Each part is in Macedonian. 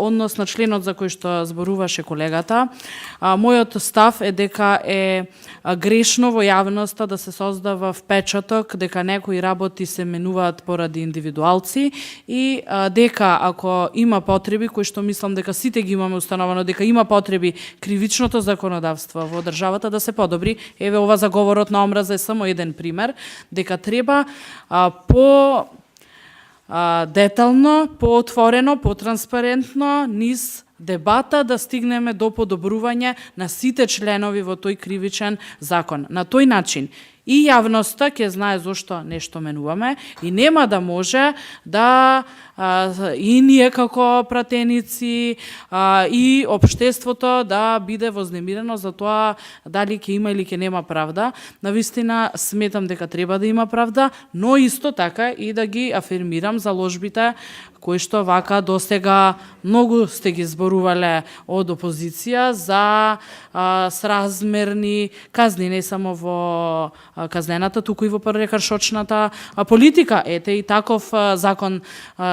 однос на членот за кој што зборуваше колегата, мојот став е дека е грешно во јавноста да се создава впечаток дека некои работи се менуваат поради индивидуалци и дека ако има потреби, кои што мислам дека сите ги имаме установено, дека има потреби кривичното законодавство во државата да се подобри, еве ова за говорот на омраза е само еден пример, дека треба по детално, поотворено, потранспарентно, низ дебата да стигнеме до подобрување на сите членови во тој кривичен закон. На тој начин и јавноста ќе знае зошто нешто менуваме и нема да може да и ние како пратеници и општеството да биде вознемирено за тоа дали ќе има или ќе нема правда. Навистина сметам дека треба да има правда, но исто така и да ги афирмирам заложбите кои што вака досега многу сте ги зборувале од опозиција за сразмерни казни, не само во казнената, туку и во прекршочната политика. Ете и таков закон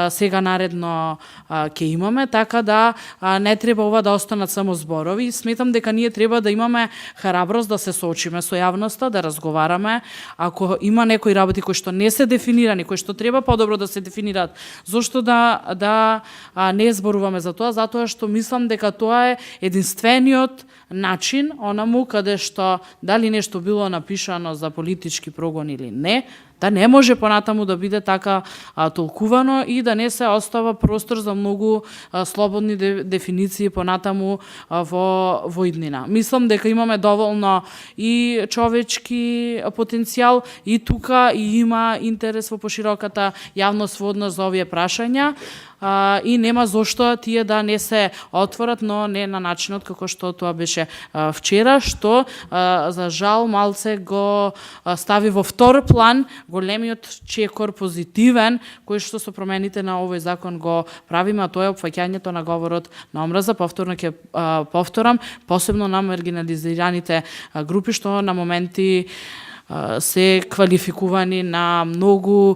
сега наредно ќе имаме, така да не треба ова да останат само зборови. Сметам дека ние треба да имаме храброст да се соочиме со јавноста, да разговараме. Ако има некои работи кои што не се дефинирани, кои што треба подобро да се дефинираат, зошто да не зборуваме за тоа, затоа што мислам дека тоа е единствениот начин, онаму каде што дали нешто било напишано за политички прогон или не, да не може понатаму да биде така толкувано и да не се остава простор за многу слободни дефиниции понатаму во иднина. Мислам дека имаме доволно и човечки потенцијал и тука и има интерес во пошироката јавност во однос за овие прашања и нема зошто тие да не се отворат, но не на начинот како што тоа беше вчера, што за жал малце го стави во втор план големиот чекор позитивен кој што со промените на овој закон го правиме, а тоа е опфаќањето на говорот на омраза. Повторно ќе повторам, посебно на маргинализираните групи што на моменти се квалификувани на многу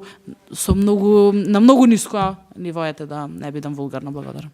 ниско ниво, да не бидам вулгарна. Благодарам.